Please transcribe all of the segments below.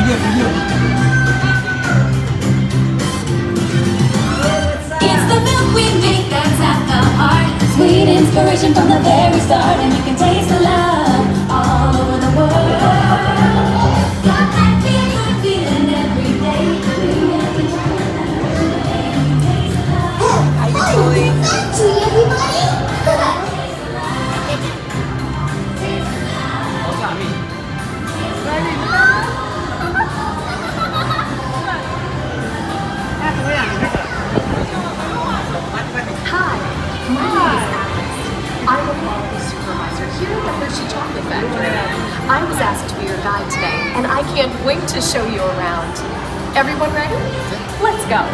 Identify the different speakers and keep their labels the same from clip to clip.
Speaker 1: It's the milk we make that's at the heart. Sweet inspiration from the very start, and you can taste the love all over the world. Got that good feeling every day.
Speaker 2: How you doing?
Speaker 3: Factory, everybody!
Speaker 4: Hi, my name is Alice. I'm a quality supervisor here at the Hershey Chocolate Factory. I was asked to be your guide today, and I can't wait to show you around. Everyone ready? Let's go.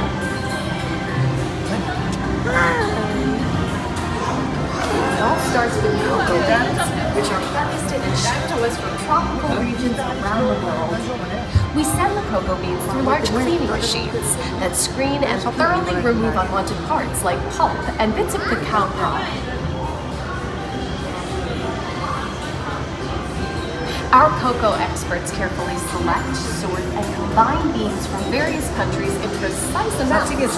Speaker 4: It all starts with cocoa beans, which are harvested and shipped to us from tropical regions around the world. We send the cocoa beans through large cleaning machines that screen and thoroughly remove unwanted parts like pulp and bits of cacao pod. Our cocoa experts carefully select, sort, and combine beans from various countries in precise amounts to achieve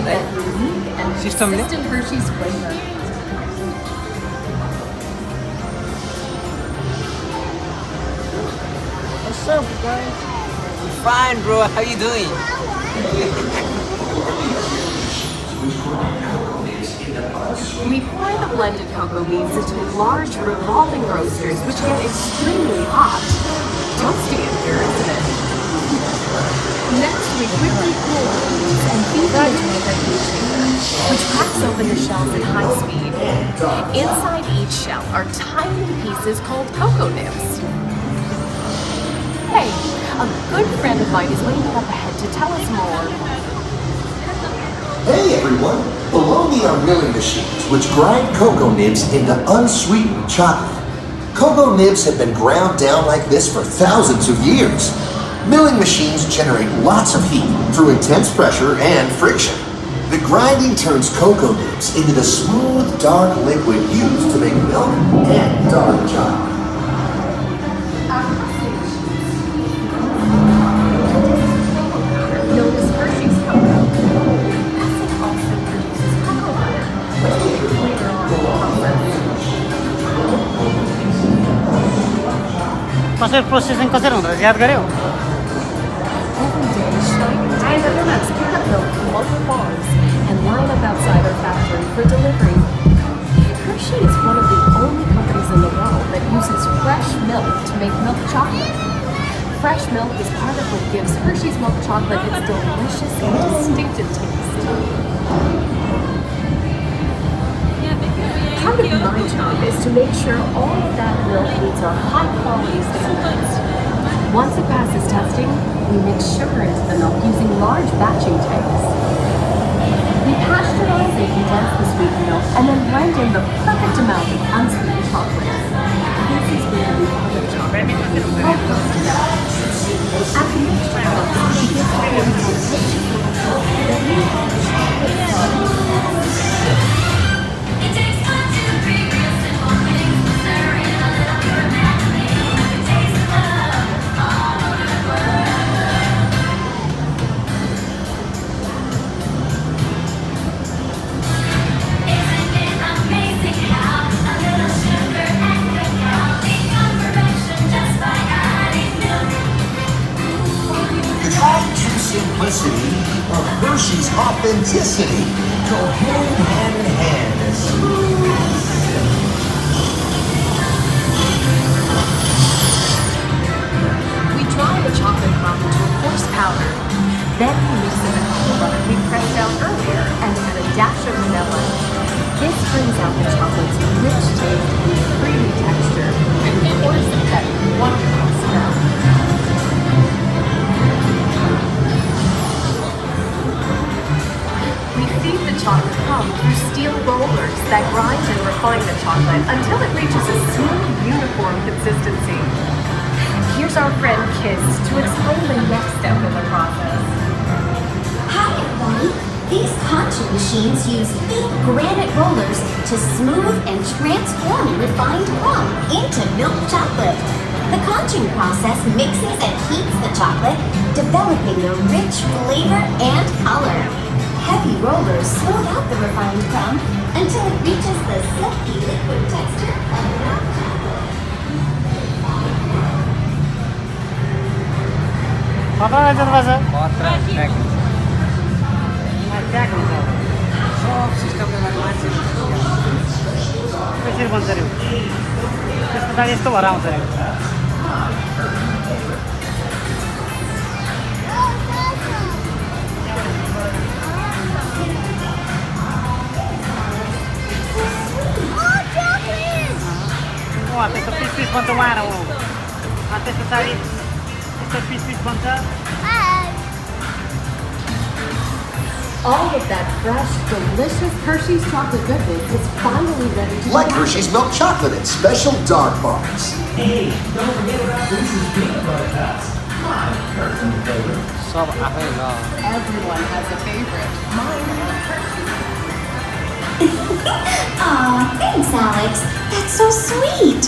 Speaker 4: that unique and consistent Hershey's flavor.
Speaker 2: What's up, guys? Fine, bro. How you doing?
Speaker 4: We pour the blended cocoa beans into large revolving roasters, which get extremely hot. Toasty in here, isn't it? Next, we quickly cool the beans and feed them into a vacuum chamber, which cracks open the shells at high speed. Inside each shell are tiny pieces called cocoa nibs. Hey, a good friend of mine is waiting up ahead to tell us more.
Speaker 5: Hey everyone! Below me are milling machines which grind cocoa nibs into unsweetened chocolate. Cocoa nibs have been ground down like this for thousands of years. Milling machines generate lots of heat through intense pressure and friction. The grinding turns cocoa nibs into the smooth, dark liquid used to make milk and dark chocolate.
Speaker 4: Known as Hershey's cocoa. Pressing also produces cocoa butter, which we use later on in the process.
Speaker 6: कसरी processing कसरी हुँदो रहेछ याद गर्यौ?
Speaker 4: Every day, Schneider dairies pick up milk from local farms and line up outside our factory for delivery. Hershey is one of the only companies in the world that uses fresh milk to make milk chocolate. Fresh milk is part of what gives Hershey's milk chocolate its delicious and distinctive taste. Part of my job is to make sure all of that milk meets our high-quality standards. Once it passes testing, we mix sugar into the milk using large batching tanks. We pasteurize and condense the sweetened milk and then blend in the perfect amount of unsweetened chocolate. This is where the other job all comes together. After mixture comes, we give it into a delicious little bowl that we call chocolate sauce.
Speaker 1: It takes 1, 2, 3 real simple things, stir in a little pure imagination, you can taste the love all over the world. Isn't it amazing how a little sugar and cacao become perfection just by adding milk?
Speaker 5: The tried true simplicity of Hershey's authenticity go hand in hand.
Speaker 4: We dry the chocolate crumb into a coarse powder. Then we mix in the cocoa butter we pressed out earlier and add a dash of vanilla. This brings out the chocolate's rich taste and creamy texture, and of course, that wonderful smell. We feed the chocolate crumb through steel rollers that grind and refine the chocolate until it reaches a smooth, uniform consistency. Here's our friend Kiss to explain the next step in the process.
Speaker 3: Hi, everybody! These punching machines use big granite rollers to smooth and transform refined crumb into milk chocolate. The conching process mixes and heats the chocolate, developing a rich flavor and color. Heavy rollers smooth out the refined crumb until it reaches the silky liquid texture of dark chocolate.
Speaker 6: Papa aja bahasa.
Speaker 2: Patra, track.
Speaker 6: Track हुन्छ.
Speaker 2: सब सिस्टमले गर्दा मान्छे
Speaker 6: त्यसरी बन्छ रे. त्यसको दाडी यस्तो भरा आउँछ रे. Wah, त्यस्तो पिस बन्छ उहाँ हो. त्यस्तो दाडी त्यस्तो पिस बन्छ.
Speaker 4: All of that fresh, delicious Hershey's chocolate goodness is finally ready to
Speaker 5: Like
Speaker 4: go.
Speaker 5: Hershey's milk chocolate and special dark bars.
Speaker 7: Hey, don't forget about Reese's peanut butter cups. My personal favorite.
Speaker 2: सब आफै ल
Speaker 4: Everyone has a favorite. Mine are Hershey's.
Speaker 3: Aw, thanks, Alex. That's so sweet.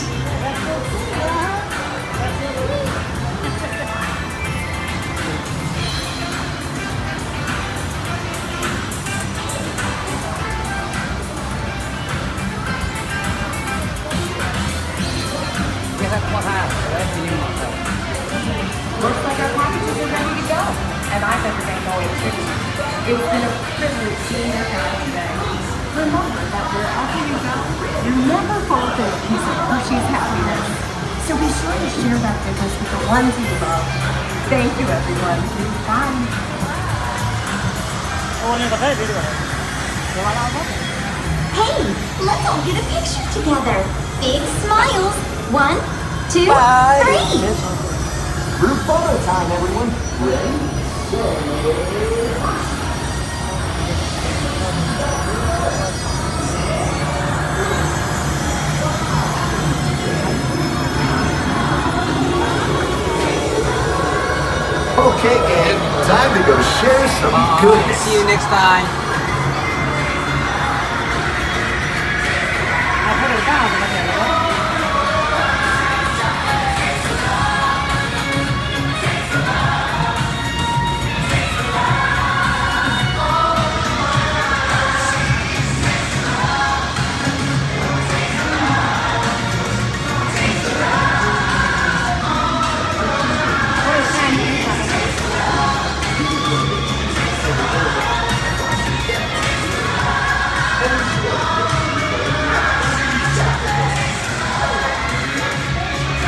Speaker 2: त्यसलाई पठा feeling हुन्छ
Speaker 4: Looks like our packages are ready to go. And I bet they're going to. It's been a privilege seeing your guys today. Remember that wherever you go, you never fall within a piece of Hershey's happiness. So be sure to share that goodness with the ones you love. Thank you, everyone. Bye.
Speaker 6: ओर्ने बताए video.
Speaker 3: Hey, let's all get a picture together. Big smiles. 1, 2, 3.
Speaker 5: Group photo time, everyone. Ready? Okay, gang. Time to go share some goodness.
Speaker 2: See you next time.